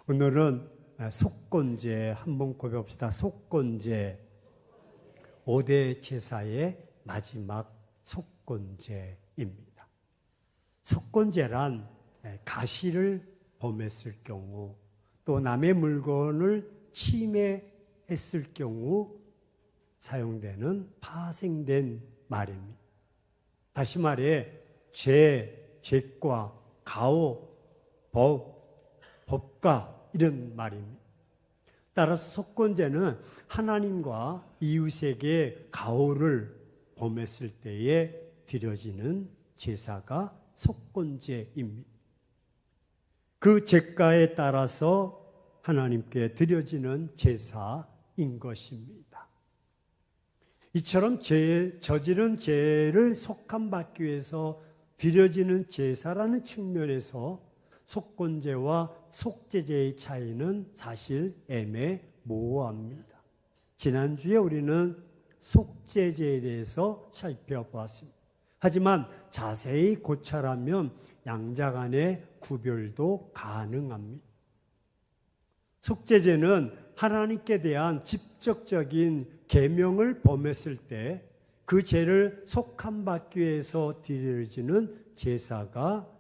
오늘은 속건제 한번 고백합시다. 속건제 5대 제사의 마지막 속건제입니다. 속건제란 가시를 범했을 경우 또 남의 물건을 침해했을 경우 사용되는 파생된 말입니다. 다시 말해 죄과 가오, 법과 이런 말입니다. 따라서 속건제는 하나님과 이웃에게 가오를 범했을 때에 드려지는 제사가 속건제입니다. 그 제가에 따라서 하나님께 드려지는 제사인 것입니다. 이처럼 저지른 죄를 속함받기 위해서 드려지는 제사라는 측면에서 속건제와 속죄제의 차이는 사실 애매모호합니다. 지난주에 우리는 속죄제에 대해서 살펴보았습니다. 하지만 자세히 고찰하면 양자 간의 구별도 가능합니다. 속죄제는 하나님께 대한 직접적인 계명을 범했을 때 그 죄를 속함받기 위해서 드려지는 제사가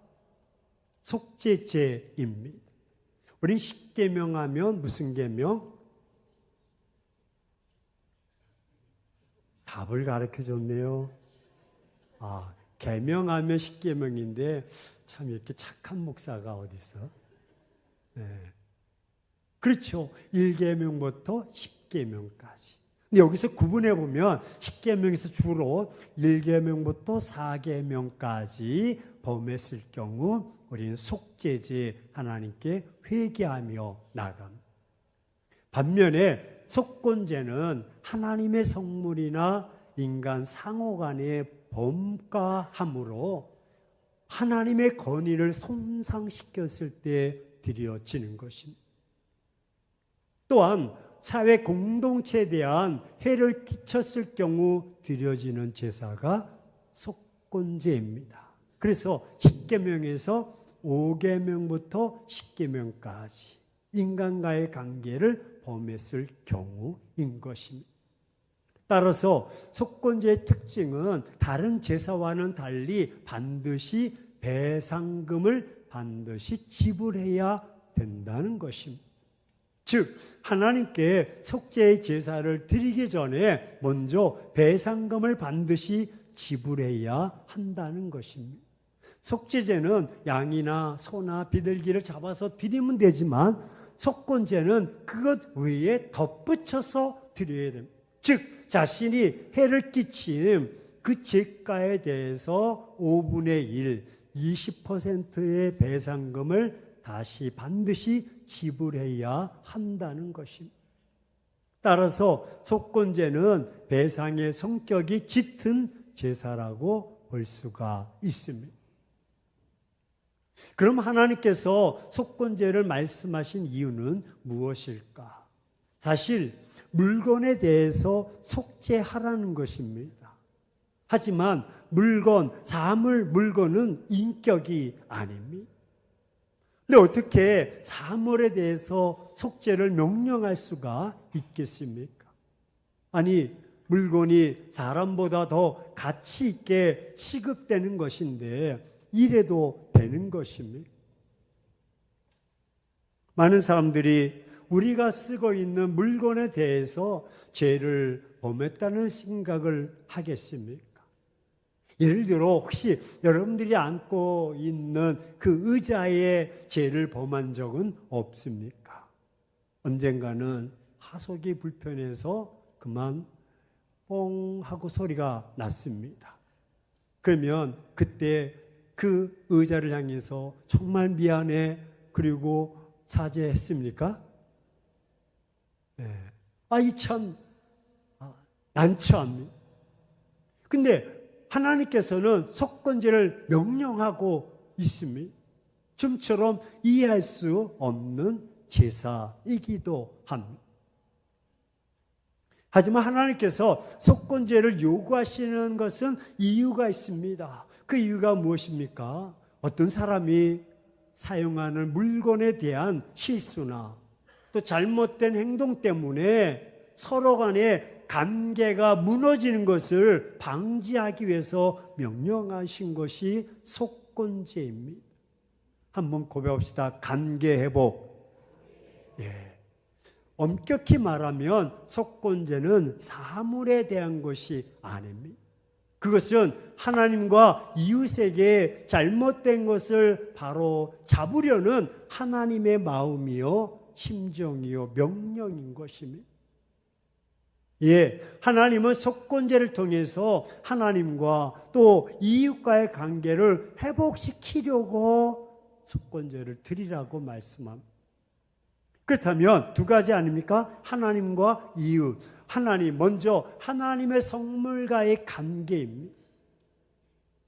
속죄제입니다. 우린 십계명 하면 무슨 계명? 답을 가르쳐줬네요. 계명하면 십계명인데 참 이렇게 착한 목사가 어디 있어? 네. 그렇죠. 1계명부터 10계명까지. 근데 여기서 구분해 보면 10계명에서 주로 1계명부터 4계명까지 범했을 경우 우리는 속죄제 하나님께 회개하며 나갑니다. 반면에 속건제는 하나님의 성물이나 인간 상호 간의 범가함으로 하나님의 권위를 손상시켰을 때 드려지는 것입니다. 또한 사회 공동체에 대한 해를 끼쳤을 경우 드려지는 제사가 속건제입니다. 그래서 10계명에서 5계명부터 10계명까지 인간과의 관계를 범했을 경우인 것입니다. 따라서 속건제의 특징은 다른 제사와는 달리 반드시 배상금을 반드시 지불해야 된다는 것입니다. 즉 하나님께 속죄의 제사를 드리기 전에 먼저 배상금을 반드시 지불해야 한다는 것입니다. 속죄제는 양이나 소나 비둘기를 잡아서 드리면 되지만 속건제는 그것 외에 덧붙여서 드려야 됩니다. 즉 자신이 해를 끼친 그 죄가에 대해서 5분의 1, 20%의 배상금을 다시 반드시 지불해야 한다는 것입니다. 따라서 속건제는 배상의 성격이 짙은 제사라고 볼 수가 있습니다. 그럼 하나님께서 속건제를 말씀하신 이유는 무엇일까? 사실 물건에 대해서 속죄하라는 것입니다. 하지만 물건은 인격이 아닙니다. 근데 어떻게 사물에 대해서 속죄를 명령할 수가 있겠습니까? 아니, 물건이 사람보다 더 가치 있게 취급되는 것인데 이래도 되는 것입니까? 많은 사람들이 우리가 쓰고 있는 물건에 대해서 죄를 범했다는 생각을 하겠습니까? 예를 들어 혹시 여러분들이 앉고 있는 그 의자에 죄를 범한 적은 없습니까? 언젠가는 하속이 불편해서 그만 뽕 하고 소리가 났습니다. 그러면 그때 그 의자를 향해서 정말 미안해 그리고 사죄했습니까? 네. 이 참 난처합니다. 근데 하나님께서는 속건제를 명령하고 있습니다. 좀처럼 이해할 수 없는 제사이기도 합니다. 하지만 하나님께서 속건제를 요구하시는 것은 이유가 있습니다. 그 이유가 무엇입니까? 어떤 사람이 사용하는 물건에 대한 실수나 또 잘못된 행동 때문에 서로 간에 관계가 무너지는 것을 방지하기 위해서 명령하신 것이 속건제입니다. 한번 고백합시다. 관계 회복. 예. 엄격히 말하면 속건제는 사물에 대한 것이 아닙니다. 그것은 하나님과 이웃에게 잘못된 것을 바로 잡으려는 하나님의 마음이요, 심정이요, 명령인 것입니다. 예, 하나님은 속건제를 통해서 하나님과 또 이웃과의 관계를 회복시키려고 속건제를 드리라고 말씀합니다. 그렇다면 두 가지 아닙니까? 하나님과 이웃. 하나님, 먼저 하나님의 성물과의 관계입니다.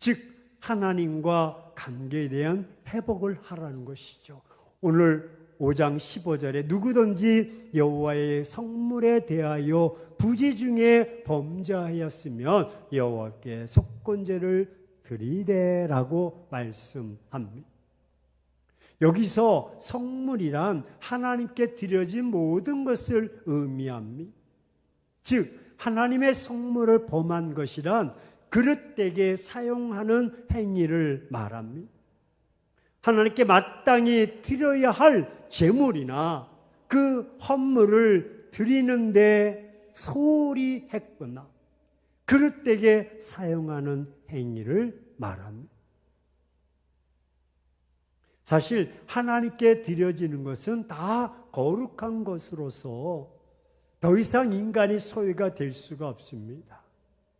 즉 하나님과 관계에 대한 회복을 하라는 것이죠. 오늘 5장 15절에 누구든지 여호와의 성물에 대하여 부지 중에 범죄하였으면 여호와께 속건제를 드리되라고 말씀합니다. 여기서 성물이란 하나님께 드려진 모든 것을 의미합니다. 즉 하나님의 성물을 범한 것이란 그릇되게 사용하는 행위를 말합니다. 하나님께 마땅히 드려야 할 제물이나 그 헌물을 드리는데 소홀히 했거나 그릇되게 사용하는 행위를 말합니다. 사실 하나님께 드려지는 것은 다 거룩한 것으로서 더 이상 인간이 소유가 될 수가 없습니다.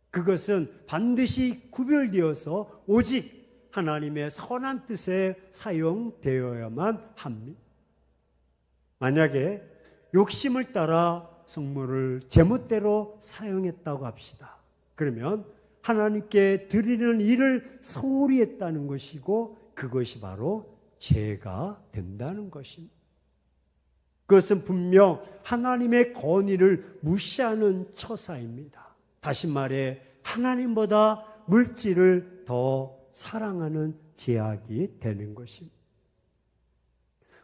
그것은 반드시 구별되어서 오직 하나님의 선한 뜻에 사용되어야만 합니다. 만약에 욕심을 따라 성물을 제멋대로 사용했다고 합시다. 그러면 하나님께 드리는 일을 소홀히 했다는 것이고 그것이 바로 죄가 된다는 것입니다. 그것은 분명 하나님의 권위를 무시하는 처사입니다. 다시 말해 하나님보다 물질을 더 사랑하는 죄악이 되는 것입니다.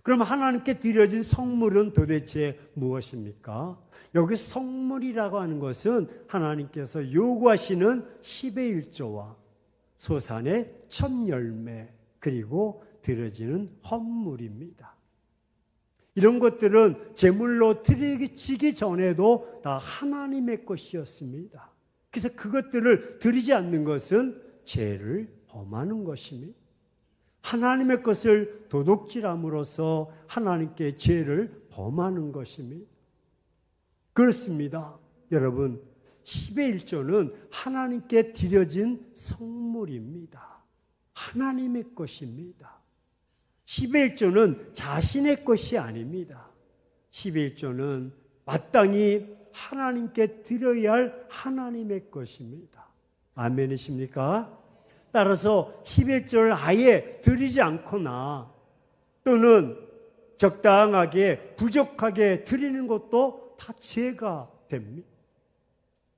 그럼 하나님께 드려진 성물은 도대체 무엇입니까? 여기 성물이라고 하는 것은 하나님께서 요구하시는 10의 1조와 소산의 첫 열매 그리고 드려지는 헌물입니다. 이런 것들은 제물로 드리기 전에도 다 하나님의 것이었습니다. 그래서 그것들을 드리지 않는 것은 죄를 범하는 것입니다. 하나님의 것을 도둑질함으로써 하나님께 죄를 범하는 것입니다. 그렇습니다. 여러분, 10의 1조는 하나님께 드려진 성물입니다. 하나님의 것입니다. 10의 1조는 자신의 것이 아닙니다. 10의 1조는 마땅히 하나님께 드려야 할 하나님의 것입니다. 아멘이십니까? 따라서 11조를 아예 드리지 않거나 또는 적당하게 부족하게 드리는 것도 다 죄가 됩니다.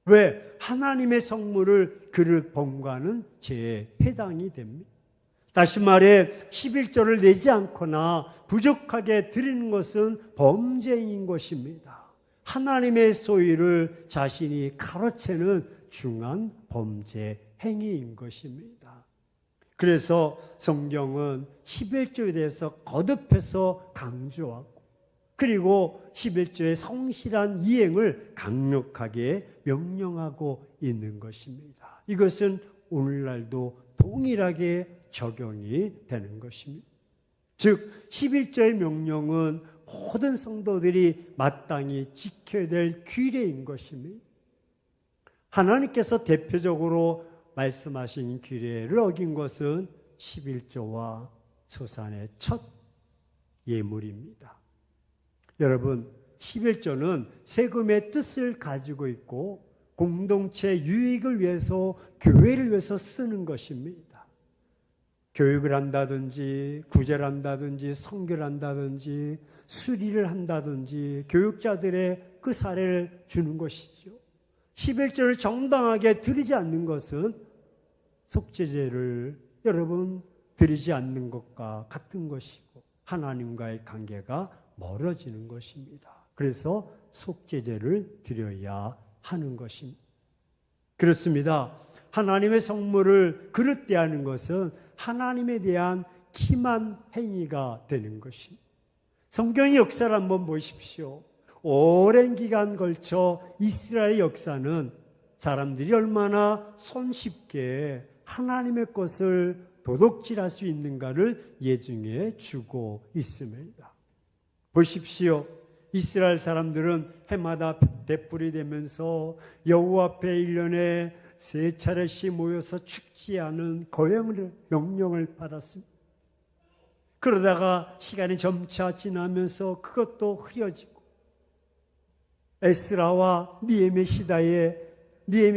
왜? 하나님의 성물을 그를 범과는 죄에 해당이 됩니다. 다시 말해 11조를 내지 않거나 부족하게 드리는 것은 범죄인 것입니다. 하나님의 소유를 자신이 가로채는 중한 범죄 행위인 것입니다. 그래서 성경은 11조에 대해서 거듭해서 강조하고 그리고 11조의 성실한 이행을 강력하게 명령하고 있는 것입니다. 이것은 오늘날도 동일하게 적용이 되는 것입니다. 즉 11조의 명령은 모든 성도들이 마땅히 지켜야 될 규례인 것입니다. 하나님께서 대표적으로 말씀하신 규례를 어긴 것은 11조와 소산의 첫 예물입니다. 여러분, 11조는 세금의 뜻을 가지고 있고 공동체 유익을 위해서 교회를 위해서 쓰는 것입니다. 교육을 한다든지 구제를 한다든지 선교를 한다든지 수리를 한다든지 교육자들의 그 사례를 주는 것이죠. 11조를 정당하게 드리지 않는 것은 속죄제를 여러분 드리지 않는 것과 같은 것이고 하나님과의 관계가 멀어지는 것입니다. 그래서 속죄제를 드려야 하는 것입니다. 그렇습니다. 하나님의 성물을 그릇대하는 것은 하나님에 대한 기만 행위가 되는 것입니다. 성경의 역사를 한번 보십시오. 오랜 기간 걸쳐 이스라엘 역사는 사람들이 얼마나 손쉽게 하나님의 것을 도둑질할 수 있는가를 예증해 주고 있습니다. 보십시오. 이스라엘 사람들은 해마다 대뿔이 되면서 여호와 앞에 1년에 3차례씩 모여서 축제하는 거행을 명령을 받았습니다. 그러다가 시간이 점차 지나면서 그것도 흐려지고 에스라와 느헤미야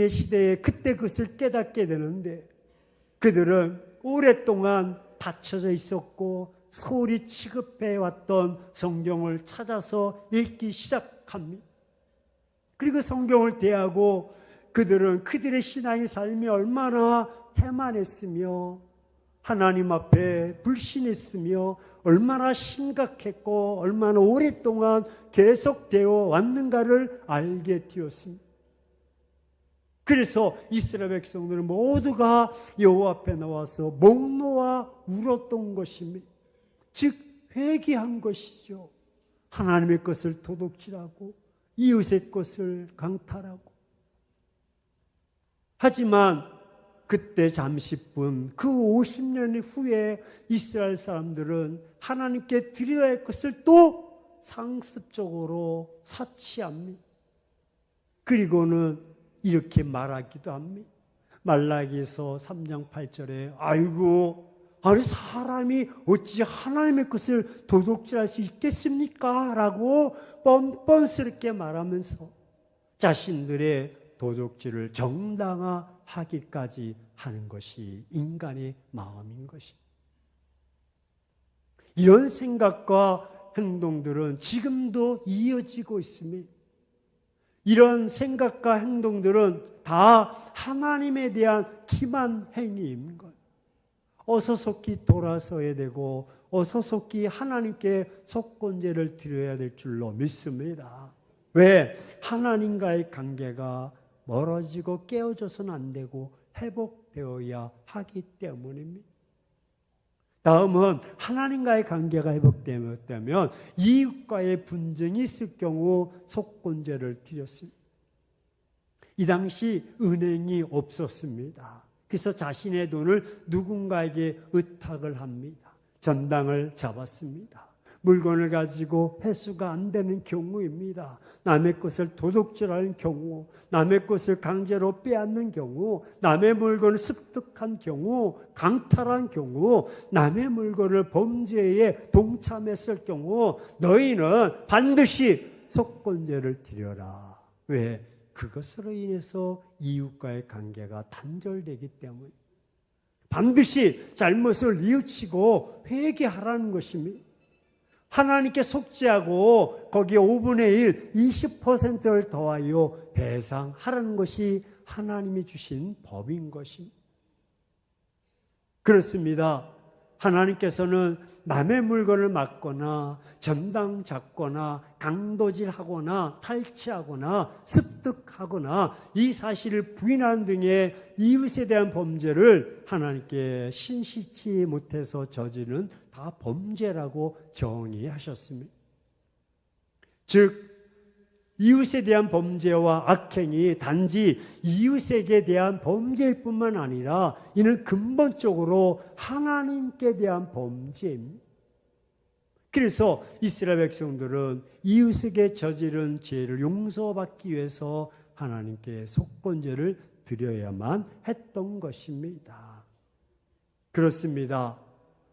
시대에 그때 그것을 깨닫게 되는데 그들은 오랫동안 닫혀져 있었고 소홀히 취급해왔던 성경을 찾아서 읽기 시작합니다. 그리고 성경을 대하고 그들은 그들의 신앙의 삶이 얼마나 태만했으며 하나님 앞에 불신했으며 얼마나 심각했고 얼마나 오랫동안 계속되어 왔는가를 알게 되었습니다. 그래서 이스라엘 백성들은 모두가 여호와 앞에 나와서 목 놓아 울었던 것입니다. 즉 회개한 것이죠. 하나님의 것을 도둑질하고 이웃의 것을 강탈하고. 하지만 그때 잠시뿐 그 50년 후에 이스라엘 사람들은 하나님께 드려야 할 것을 또 상습적으로 사치합니다. 그리고는 이렇게 말하기도 합니다. 말라기서 3장 8절에 아니 사람이 어찌 하나님의 것을 도둑질할 수 있겠습니까? 라고 뻔뻔스럽게 말하면서 자신들의 도둑질을 정당화하기까지 하는 것이 인간의 마음인 것입니다. 이런 생각과 행동들은 지금도 이어지고 있습니다. 이런 생각과 행동들은 다 하나님에 대한 기만 행위인 것. 어서속히 돌아서야 되고 어서속히 하나님께 속건제를 드려야 될 줄로 믿습니다. 왜? 하나님과의 관계가 멀어지고 깨어져서는 안 되고 회복되어야 하기 때문입니다. 다음은 하나님과의 관계가 회복되면 이웃과의 분쟁이 있을 경우 속건제를 드렸습니다. 이 당시 은행이 없었습니다. 그래서 자신의 돈을 누군가에게 의탁을 합니다. 전당을 잡았습니다. 물건을 가지고 회수가 안 되는 경우입니다. 남의 것을 도둑질하는 경우, 남의 것을 강제로 빼앗는 경우, 남의 물건을 습득한 경우, 강탈한 경우, 남의 물건을 범죄에 동참했을 경우 너희는 반드시 속건제를 드려라. 왜? 그것으로 인해서 이웃과의 관계가 단절되기 때문에 반드시 잘못을 뉘우치고 회개하라는 것입니다. 하나님께 속죄하고 거기에 5분의 1, 20%를 더하여 배상하라는 것이 하나님이 주신 법인 것입니다. 그렇습니다. 하나님께서는 남의 물건을 막거나 전당 잡거나 강도질하거나 탈취하거나 습득하거나 이 사실을 부인하는 등의 이웃에 대한 범죄를 하나님께 신실치 못해서 저지르는 다 범죄라고 정의하셨습니다. 즉 이웃에 대한 범죄와 악행이 단지 이웃에게 대한 범죄일 뿐만 아니라 이는 근본적으로 하나님께 대한 범죄입니다. 그래서 이스라엘 백성들은 이웃에게 저지른 죄를 용서받기 위해서 하나님께 속건제를 드려야만 했던 것입니다. 그렇습니다.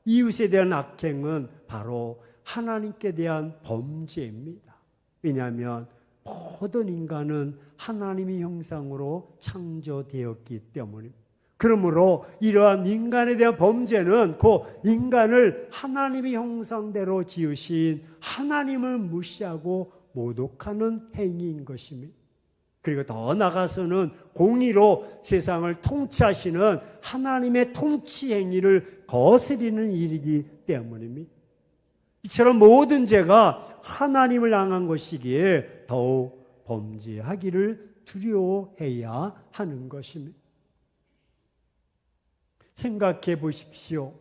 이웃에 대한 악행은 바로 하나님께 대한 범죄입니다. 왜냐하면 모든 인간은 하나님의 형상으로 창조되었기 때문입니다. 그러므로 이러한 인간에 대한 범죄는 그 인간을 하나님의 형상대로 지으신 하나님을 무시하고 모독하는 행위인 것입니다. 그리고 더 나아가서는 공의로 세상을 통치하시는 하나님의 통치 행위를 거스리는 일이기 때문입니다. 이처럼 모든 죄가 하나님을 향한 것이기에 더욱 범죄하기를 두려워해야 하는 것입니다. 생각해 보십시오.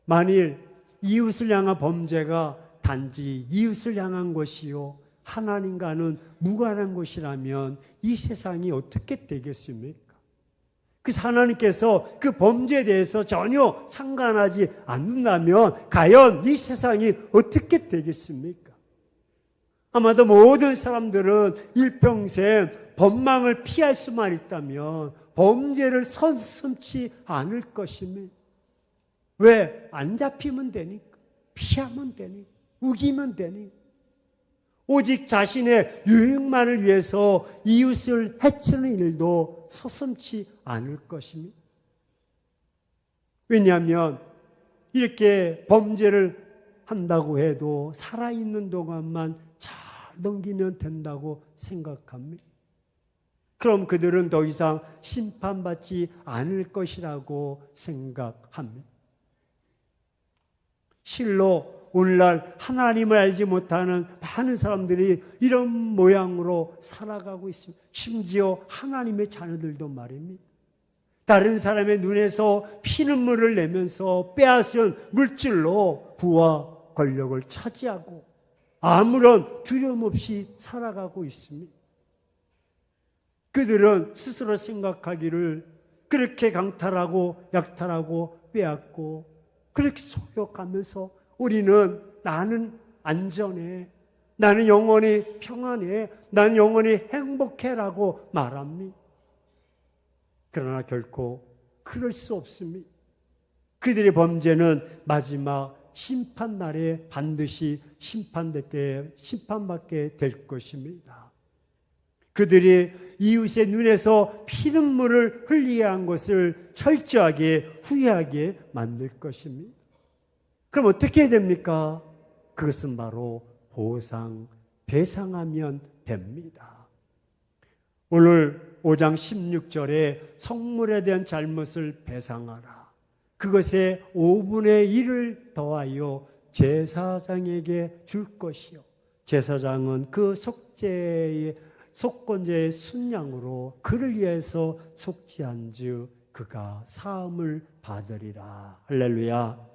만일 이웃을 향한 범죄가 단지 이웃을 향한 것이요 하나님과는 무관한 것이라면 이 세상이 어떻게 되겠습니까? 그래서 하나님께서 그 범죄에 대해서 전혀 상관하지 않는다면 과연 이 세상이 어떻게 되겠습니까? 아마도 모든 사람들은 일평생 법망을 피할 수만 있다면 범죄를 서슴지 않을 것입니다. 왜? 안 잡히면 되니까. 피하면 되니까. 우기면 되니까. 오직 자신의 유익만을 위해서 이웃을 해치는 일도 서슴지 않을 것입니다. 왜냐하면 이렇게 범죄를 한다고 해도 살아있는 동안만 잘 넘기면 된다고 생각합니다. 그럼 그들은 더 이상 심판받지 않을 것이라고 생각합니다. 실로 오늘날 하나님을 알지 못하는 많은 사람들이 이런 모양으로 살아가고 있습니다. 심지어 하나님의 자녀들도 말입니다. 다른 사람의 눈에서 피눈물을 내면서 빼앗은 물질로 부와 권력을 차지하고 아무런 두려움 없이 살아가고 있습니다. 그들은 스스로 생각하기를 그렇게 강탈하고 약탈하고 빼앗고 그렇게 속여가면서 우리는 나는 안전해, 나는 영원히 평안해, 나는 영원히 행복해라고 말합니다. 그러나 결코 그럴 수 없습니다. 그들의 범죄는 마지막 심판날에 반드시 심판받게 될 것입니다. 그들이 이웃의 눈에서 피눈물을 흘리게 한 것을 철저하게 후회하게 만들 것입니다. 그럼 어떻게 해야 됩니까? 그것은 바로 배상하면 됩니다. 오늘 5장 16절에 성물에 대한 잘못을 배상하라. 그것의 5분의 1을 더하여 제사장에게 줄 것이요. 제사장은 그 속건제의 순양으로 그를 위해서 속죄한즉 그가 사함을 받으리라. 할렐루야.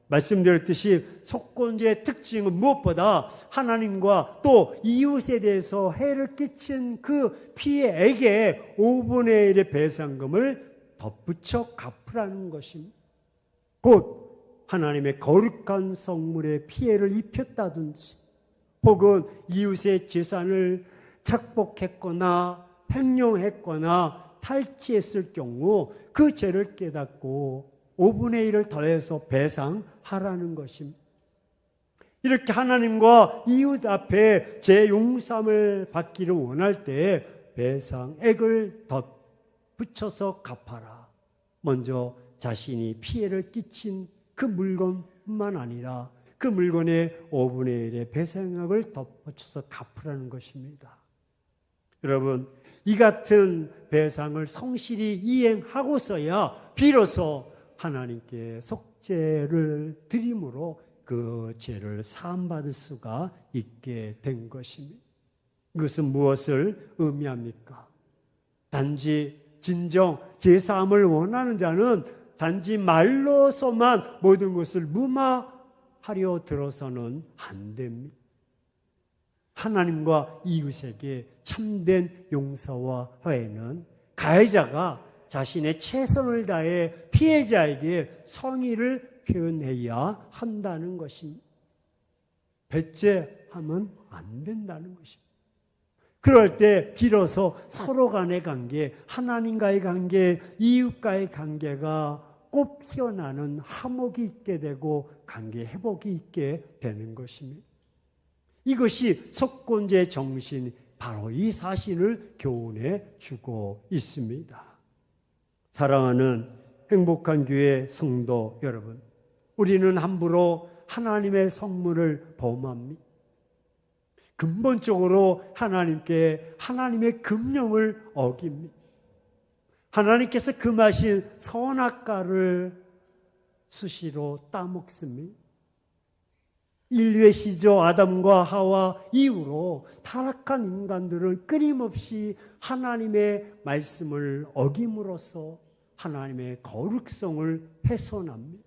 말씀드렸듯이 속건제의 특징은 무엇보다 하나님과 또 이웃에 대해서 해를 끼친 그 피해에게 5분의 1의 배상금을 덧붙여 갚으라는 것입니다. 곧 하나님의 거룩한 성물에 피해를 입혔다든지 혹은 이웃의 재산을 착복했거나 횡령했거나 탈취했을 경우 그 죄를 깨닫고 5분의 1을 더해서 배상하라는 것입니다. 이렇게 하나님과 이웃 앞에 죄 용서함을 받기를 원할 때 배상액을 덧붙여서 갚아라. 먼저 자신이 피해를 끼친 그 물건뿐만 아니라 그 물건의 5분의 1의 배상액을 덧붙여서 갚으라는 것입니다. 여러분, 이 같은 배상을 성실히 이행하고서야 비로소 하나님께 속죄를 드림으로 그 죄를 사함받을 수가 있게 된 것입니다. 이것은 무엇을 의미합니까? 단지 진정 죄사함을 원하는 자는 단지 말로서만 모든 것을 무마하려 들어서는 안 됩니다. 하나님과 이웃에게 참된 용서와 화해는 가해자가 자신의 최선을 다해 피해자에게 성의를 표현해야 한다는 것입니다. 배째하면 안 된다는 것입니다. 그럴 때 비로소 서로 간의 관계, 하나님과의 관계, 이웃과의 관계가 꽃 피어나는 화목이 있게 되고 관계 회복이 있게 되는 것입니다. 이것이 속건제의 정신, 바로 이 사실을 교훈해 주고 있습니다. 사랑하는 행복한 교회 성도 여러분, 우리는 함부로 하나님의 성물을 범합니다. 근본적으로 하나님의 금령을 어깁니다. 하나님께서 금하신 선악과를 수시로 따먹습니다. 인류의 시조 아담과 하와 이후로 타락한 인간들은 끊임없이 하나님의 말씀을 어김으로써 하나님의 거룩성을 훼손합니다.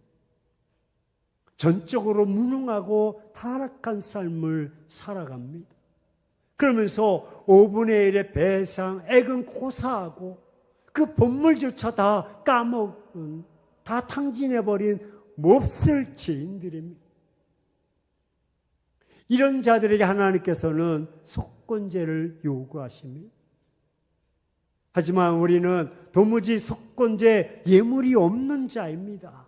전적으로 무능하고 타락한 삶을 살아갑니다. 그러면서 5분의 1의 배상, 액은 고사하고 그 본물조차 다 까먹은, 다 탕진해버린 몹쓸 죄인들입니다. 이런 자들에게 하나님께서는 속건제를 요구하십니다. 하지만 우리는 도무지 속건제 예물이 없는 자입니다.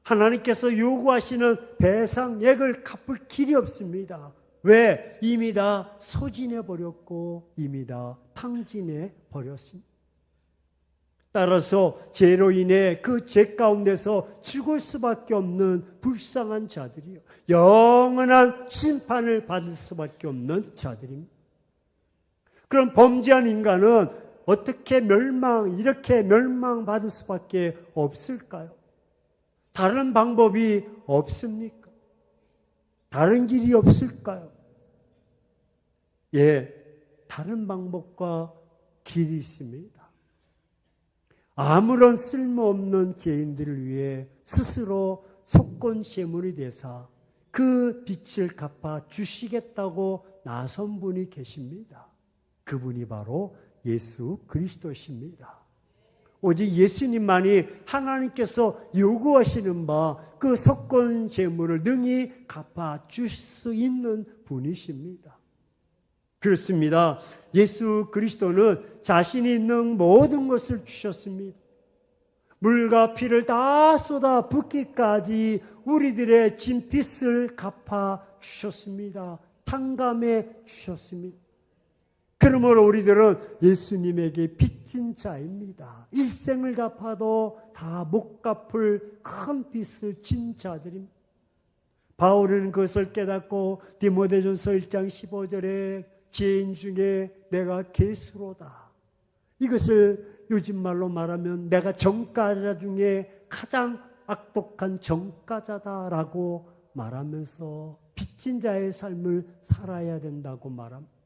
하나님께서 요구하시는 배상액을 갚을 길이 없습니다. 왜? 이미 다 소진해버렸고 이미 다 탕진해버렸습니다. 따라서 죄로 인해 그 죄 가운데서 죽을 수밖에 없는 불쌍한 자들이요, 영원한 심판을 받을 수밖에 없는 자들입니다. 그럼 범죄한 인간은 어떻게 이렇게 멸망받을 수밖에 없을까요? 다른 방법이 없습니까? 다른 길이 없을까요? 예, 다른 방법과 길이 있습니다. 아무런 쓸모없는 죄인들을 위해 스스로 속건제물이 되사 그 빚을 갚아 주시겠다고 나선 분이 계십니다. 그분이 바로 예수 그리스도십니다. 오직 예수님만이 하나님께서 요구하시는 바 그 속건제물을 능히 갚아 주실 수 있는 분이십니다. 그렇습니다. 예수 그리스도는 자신이 있는 모든 것을 주셨습니다. 물과 피를 다 쏟아 붓기까지 우리들의 진빚을 갚아 주셨습니다. 탕감해 주셨습니다. 그러므로 우리들은 예수님에게 빚진 자입니다. 일생을 갚아도 다 못 갚을 큰 빚을 진 자들입니다. 바울은 그것을 깨닫고 디모데전서 1장 15절에 죄인 중에 내가 괴수로다. 이것을 요즘 말로 말하면 내가 전과자 중에 가장 악독한 전과자다라고 말하면서 빚진 자의 삶을 살아야 된다고 말합니다.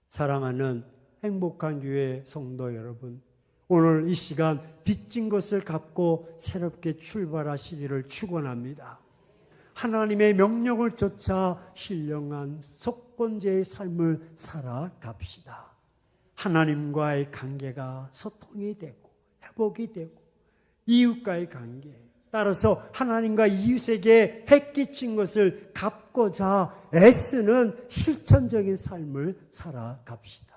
사랑하는 행복한 교회 성도 여러분, 오늘 이 시간 빚진 것을 갚고 새롭게 출발하시기를 축원합니다. 하나님의 명령을 쫓아 신령한 속건제의 삶을 살아갑시다. 하나님과의 관계가 소통이 되고 회복이 되고 이웃과의 관계, 따라서 하나님과 이웃에게 해 끼친 것을 갚고자 애쓰는 실천적인 삶을 살아갑시다.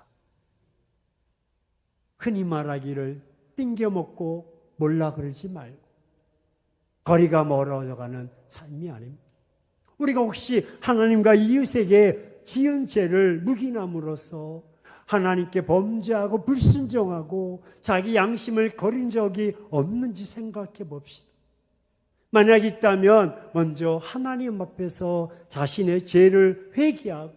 흔히 말하기를 띵겨먹고 몰라 그러지 말고 거리가 멀어져가는 삶이 아닙니다. 우리가 혹시 하나님과 이웃에게 지은 죄를 묵인함으로써 하나님께 범죄하고 불순종하고 자기 양심을 거린 적이 없는지 생각해 봅시다. 만약 있다면 먼저 하나님 앞에서 자신의 죄를 회개하고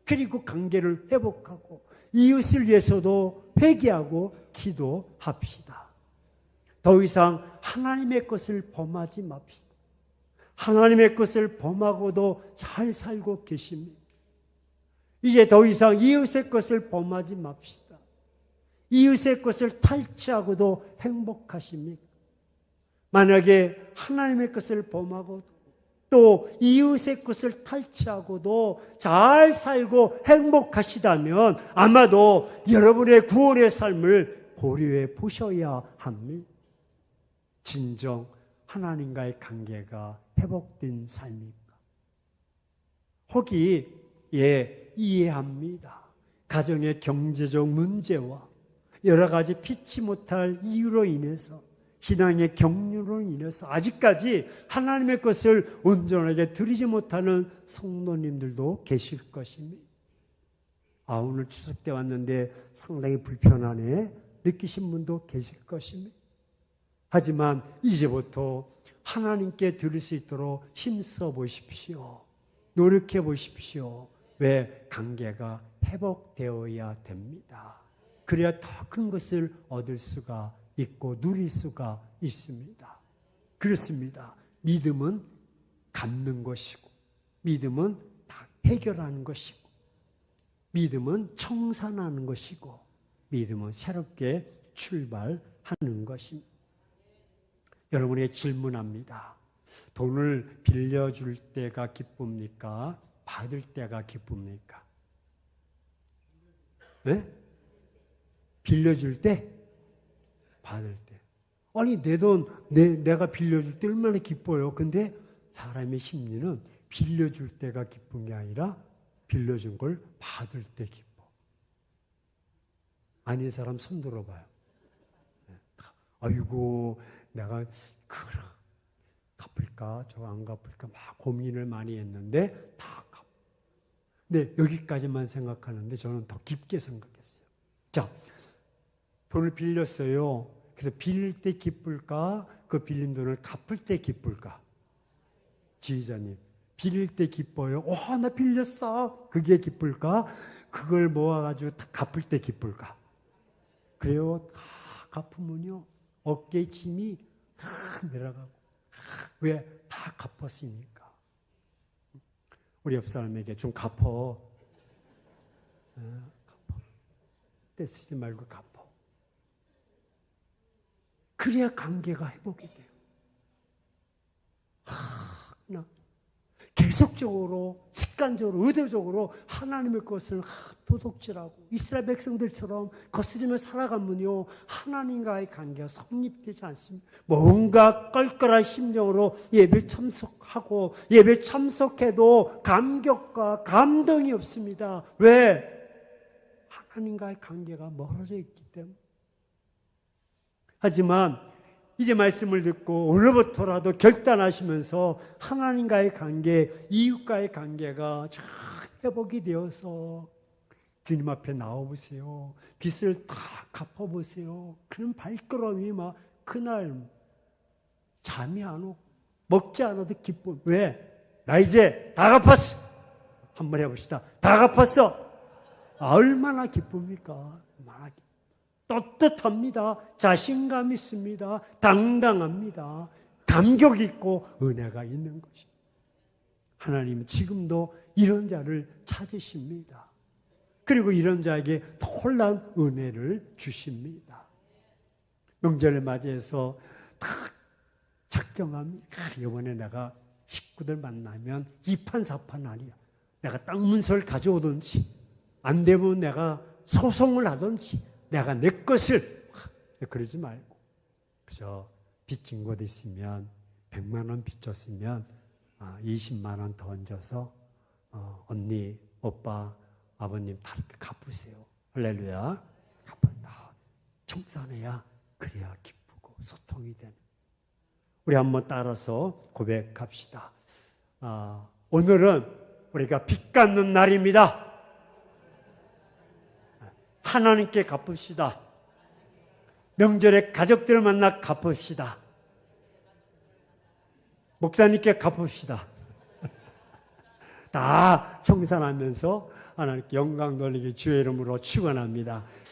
그리고 관계를 회복하고 이웃을 위해서도 회개하고 기도합시다. 더 이상 하나님의 것을 범하지 맙시다. 하나님의 것을 범하고도 잘 살고 계십니다. 이제 더 이상 이웃의 것을 범하지 맙시다. 이웃의 것을 탈취하고도 행복하십니까? 만약에 하나님의 것을 범하고도 또 이웃의 것을 탈취하고도 잘 살고 행복하시다면 아마도 여러분의 구원의 삶을 고려해 보셔야 합니다. 진정 하나님과의 관계가 회복된 삶입니까? 혹이 이해합니다. 가정의 경제적 문제와 여러 가지 피치 못할 이유로 인해서 신앙의 경륜으로 인해서 아직까지 하나님의 것을 온전하게 드리지 못하는 성도님들도 계실 것입니다. 오늘 추석 때 왔는데 상당히 불편하네 느끼신 분도 계실 것입니다. 하지만 이제부터 하나님께 드릴 수 있도록 힘써 보십시오. 노력해 보십시오. 왜? 관계가 회복되어야 됩니다. 그래야 더 큰 것을 얻을 수가 있고 누릴 수가 있습니다. 그렇습니다. 믿음은 갚는 것이고, 믿음은 다 해결하는 것이고, 믿음은 청산하는 것이고, 믿음은 새롭게 출발하는 것입니다. 여러분에게 질문합니다. 돈을 빌려줄 때가 기쁩니까? 받을 때가 기쁩니까? 네? 빌려줄 때? 받을 때. 아니, 내 돈, 내가 빌려줄 때 얼마나 기뻐요. 근데 사람의 심리는 빌려줄 때가 기쁜 게 아니라 빌려준 걸 받을 때 기뻐. 아닌 사람 손 들어봐요. 아이고, 내가 그걸 갚을까, 저거 안 갚을까 막 고민을 많이 했는데 다 갚아. 네, 여기까지만 생각하는데 저는 더 깊게 생각했어요. 자, 돈을 빌렸어요. 그래서 빌릴 때 기쁠까? 그 빌린 돈을 갚을 때 기쁠까? 지휘자님, 빌릴 때 기뻐요. 나 빌렸어. 그게 기쁠까? 그걸 모아가지고 다 갚을 때 기쁠까? 그래요. 다 갚으면요, 어깨 짐이 다 내려가고. 왜? 다 갚았으니까. 우리 옆 사람에게 좀 갚어. 갚어. 때 쓰지 말고 갚어. 그래야 관계가 회복이 돼요. 계속적으로, 습관적으로, 의도적으로 하나님의 것을 도둑질하고 이스라엘 백성들처럼 거스리며 살아가면요, 하나님과의 관계가 성립되지 않습니다. 뭔가 껄껄한 심정으로 예배 참석하고 예배 참석해도 감격과 감동이 없습니다. 왜? 하나님과의 관계가 멀어져 있기 때문에. 하지만 이제 말씀을 듣고 오늘부터라도 결단하시면서 하나님과의 관계, 이웃과의 관계가 잘 회복이 되어서 주님 앞에 나와보세요. 빚을 다 갚아보세요. 그런 발걸음이 막 그날 잠이 안 오고 먹지 않아도 기쁨. 왜? 나 이제 다 갚았어. 한번 해봅시다. 다 갚았어. 얼마나 기쁩니까? 떳떳합니다. 자신감 있습니다. 당당합니다. 감격 있고 은혜가 있는 것입니다. 하나님은 지금도 이런 자를 찾으십니다. 그리고 이런 자에게 놀라운 은혜를 주십니다. 명절을 맞이해서 딱 작정합니다. 이번에 내가 식구들 만나면 이판사판 아니야. 내가 땅 문서를 가져오든지 안 되면 내가 소송을 하든지 내가 내 것을, 그러지 말고, 그저 빚진 것 있으면 100만 원 빚졌으면 20만 원 더 얹어서 언니, 오빠, 아버님 다 이렇게 갚으세요. 할렐루야. 갚았다. 청산해야 그래야 기쁘고 소통이 되는. 우리 한번 따라서 고백합시다. 오늘은 우리가 빚 갚는 날입니다. 하나님께 갚읍시다. 명절에 가족들을 만나 갚읍시다. 목사님께 갚읍시다. 다 청산하면서 하나님께 영광 돌리기 주의 이름으로 축원합니다.